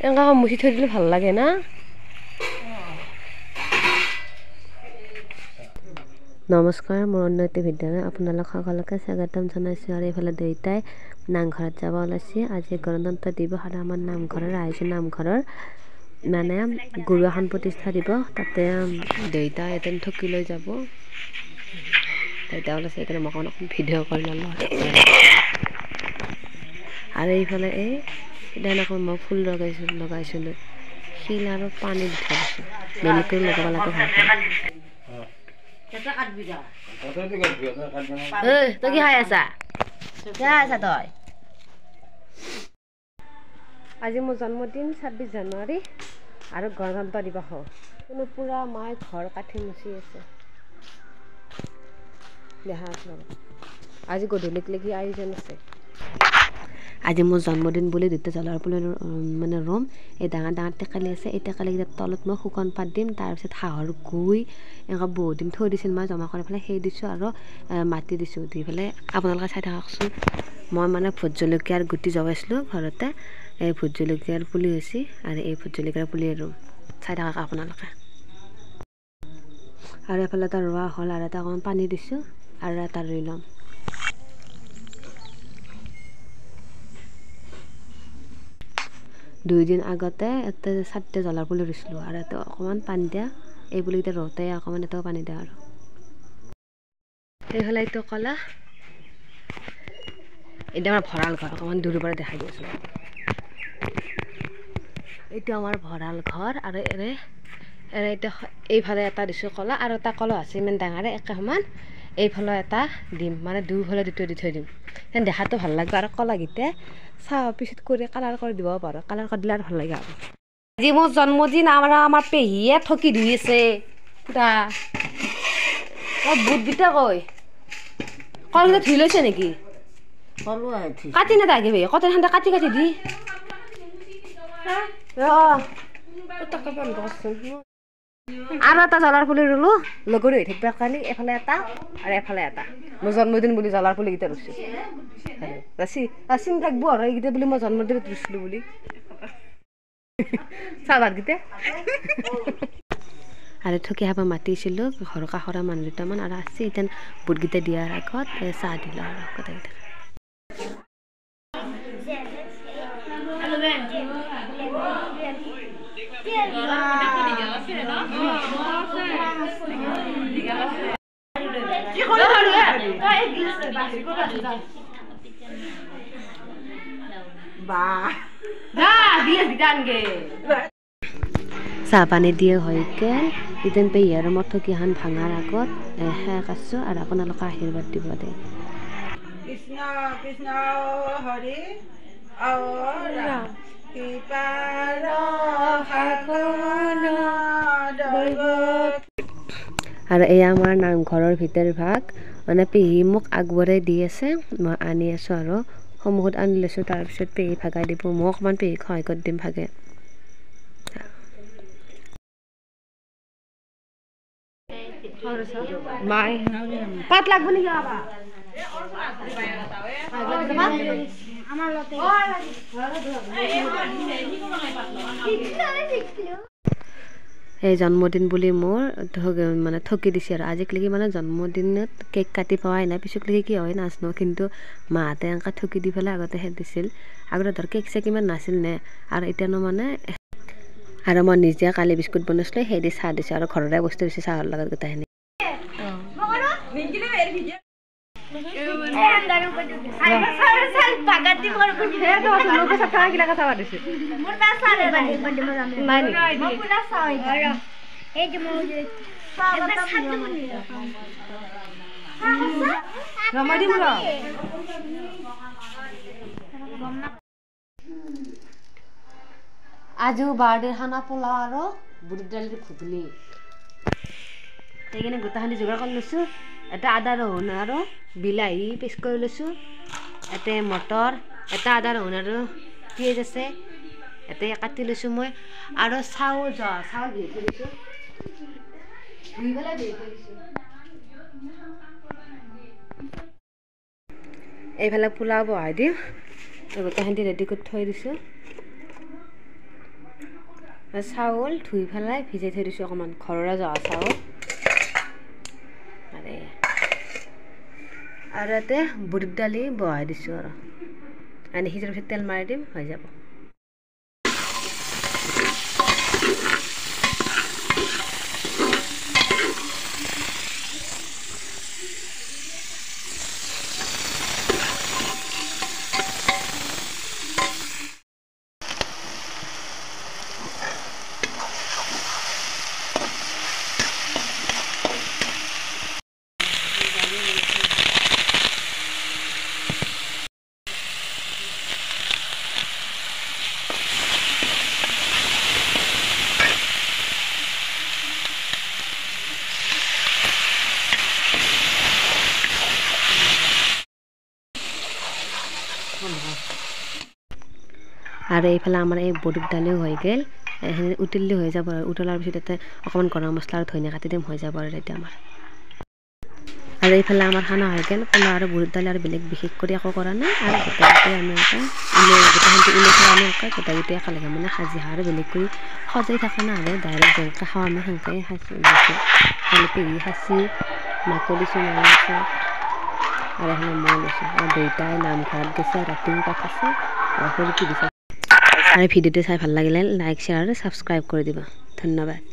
এনেকা মুঠি থৈ দিলে ভাল লাগে না। নমস্কাৰ, মোৰ অন্য এটি ভিডিঅ'লৈ আপোনালোক সকলোকে স্বাগতম জনাইছোঁ। আৰু এইফালে দেউতাই নামঘৰত যাব ওলাইছে। আজি গণতন্ত্ৰ দিৱস আৰু আমাৰ নামঘৰৰ আহিছোঁ। নামঘৰৰ মানে গুৰু আসন প্ৰতিষ্ঠা দিব, তাতে দেউতা এদিন ঠকি লৈ যাব। দেউতা ওলাইছে, সেইকাৰণে মই অকণ ভিডিঅ' কৰি ল'লোঁ। আৰু এইফালে এই সিদিনাখন মই ফুল লগাইছিলোঁ শিল আৰু পানী দি থৈ দিছোঁ। মেলিকৈ লগাব লাগে ভালকৈ। তই কি খাই আছা? তই আজি মোৰ জন্মদিন 26 জানুৱাৰী আৰু গণতন্ত্ৰ দিৱস। কোনো পুৰা মায়ে ঘৰ কাঠি মুচি আছে। আজি গধূলিলৈকে আয়োজন আছে। আজি মোৰ জন্মদিন বুলি দুটা জ্বলাৰ পুলি মানে ৰুম। এই ডাঙৰ ডাঙৰ টেকেলি আছে, এই টেকেলিকেইটাৰ তলত মই শুকান পাত দিম। তাৰপিছত হাঁহৰ গুই এনেকুৱা বহুত দিন থৈ দিছিল মই জমা কৰি পেলাই, সেই দিছোঁ আৰু মাটি দিছোঁ। দি পেলাই আপোনালোকে চাই থাককচোন। মই মানে ভোট জলকীয়াৰ গুটি জগাইছিলোঁ ঘৰতে। এই ভোট জলকীয়াৰ পুলি হৈছে আৰু এই ভোট জলকীয়াৰ পুলি ৰুম। চাই থাকক আপোনালোকে। আৰু এফালে এটা ৰোৱা হ'ল আৰু এটা অকণমান পানী দিছোঁ আৰু এটা ৰুই ল'ম। দুইদিন আগতে এটা 4টা জ্বলাৰ পুলি ৰুইছিলোঁ আৰু এটা অকণমান পানী দিয়া। এই পুলিকেইটা ৰোওঁতে অকণমান এটাও পানী দিয়া আৰু এইফালে এইটো কলা। এইটো আমাৰ ভঁৰাল ঘৰ, অকণমান দূৰৰ পৰা দেখাই দিছোঁ। এইটো আমাৰ ভঁৰাল ঘৰ আৰু এতিয়া এইফালে এটা দিছোঁ কলা আৰু এটা কলা আছে ইমান ডাঙৰে একে সমান। এইফালে এটা দিম, মানে দুইফালে দুটা দি থৈ দিম। সেন দেখাটো ভাল লাগিব। আৰু কলাকেইটা চাহ পিছত কৰি কালাৰ কৰি দিব পাৰোঁ। কালাৰ কৰি দিলে আৰু ভাল লাগে। আৰু আজি মোৰ জন্মদিন, আমাৰ পেহীয়ে ঠকি ধুই আছে পুৰা। বুটকেইটা কৈ কলকেইটা ধুই লৈছে নেকি? কাটি নাথাকিবি, কটা খান কাটি কাটি দি আৰু এটা জ্বলাৰ পুলি ৰুলো লগৰী হৈ থাকিব কাৰণে। এফালে এটা আৰু এফালে এটা। মোৰ জন্মদিন বুলি জ্বলাৰ পুলি কেইটা ৰুইছোঁ। চিন থাকিব আৰু এইকেইটা বুলি মই জন্মদিনত ৰুইছিলোঁ বুলি। চাহভাতকেইটা আৰু ঠকি খাব মাতিছিলোঁ ঘৰৰ কাষৰে মানুহ দুটামান আৰু আছে। এতিয়া বুটকেইটা দিয়াৰ আগত চাহ দিলোঁ আৰু গোটেইকেইটা। চাহ পানী দিয়ে হৈ গ'ল। ইতেন পেহী আৰু মই ঠকিখন ভাঙাৰ আগত শেষ আছোঁ আৰু আপোনালোকে আশীৰ্বাদ দিব দে। কৃষ্ণ কৃষ্ণ হৰি আৰু এয়া আমাৰ নামঘৰৰ ভিতৰ ভাগ। মানে পেহী মোক আগবঢ়াই দি আছে, মই আনি আছোঁ আৰু সন্মুখত আনি লৈছোঁ। তাৰপিছত পেহী ভাগাই দিব, মই অকণমান পেহীক সহায় কৰি দিম ভাগে। পাত লাগব নেকি? এই জন্মদিন বুলি মোৰ মানে ঠকি দিছে আৰু আজিলৈকে মানে জন্মদিনত কেক কাটি পোৱাই নাই। পিছতলৈকে কি হয় নাজানো, কিন্তু মাহঁতে এনেকৈ ঠকি দি পেলাই আগতে সেই দিছিল। আগতে ধৰ কেক চেক ইমান নাছিল নে, আৰু এতিয়ানো মানে আৰু মই নিজে কালি বিস্কুট বনাইছিলোঁ, সেই দি চাহ দিছোঁ আৰু ঘৰৰে বস্তু দিছোঁ চাহৰ লগত গোটেইখিনি। আজিও বাৰ্থডে খানা পোলাও আৰু বুট দালিৰ ঘুগনি। সেইকাৰণে গোটেইখিনি যোগাৰ কৰি লৈছোঁ। এটা আদা ৰহুন আৰু বিলাহী পেষ্ট কৰি লৈছোঁ। এটা মটৰ, এটা আদা ৰহুন আৰু পিঁয়াজ আছে, এটা কাটি লৈছোঁ মই। আৰু চাউল ধুই থৈ দিছোঁ, ধুই পেলাই ধুই থৈ দিছোঁ। এইফালে পোলাও বহাই দিম, গোটেইখিনি ৰেডি কৰি থৈ দিছোঁ। চাউল ধুই পেলাই ভিজাই থৈ দিছোঁ অকণমান ঘৰৰে জহা চাউল আৰু ইয়াতে বুট দালি বহাই দিছোঁ আৰু সিজাৰ পিছত তেল মাৰি দিম হৈ যাব আৰু এইফালে আমাৰ এই বুটৰ দালিও হৈ গ'ল এইখিনি উতলিলে হৈ যাব আৰু উতলাৰ পিছত ইয়াতে অকণমান গৰম মছলা আৰু ধনিয়া কাটি দিম হৈ যাব আৰু তেতিয়া আমাৰ আৰু এইফালে আমাৰ খানা হৈ গ'ল পোলাও আৰু বুটৰ দালি আৰু বেলেগ বিশেষ কৰি একো কৰা নাই আৰু গোটেইকেইটাই আমি গোটেইখিনিতে উলিয়াই থৈ আমি গোটেইকেইটাই একেলগে মানে সাজি খাওঁ আৰু বেলেগ কৰি সজাই থকা নাই আৰু ডাইৰেক্ট যেনেকৈ খাওঁ আমি সেনেকৈ খাইছোঁ আলু পেহি খাইছি মাকো দিছোঁ মায়ে দিছোঁ আৰু এইফালে মই লৈছোঁ আৰু দেউতাই নামঘৰত গৈছে ৰাতিও কাষ আছে আৰু সৰু টিভি চাই আৰু ভিডিঅ'টো চাই ভাল লাগিলে লাইক শ্বেয়াৰ আৰু ছাবস্ক্ৰাইব কৰি দিবা ধন্যবাদ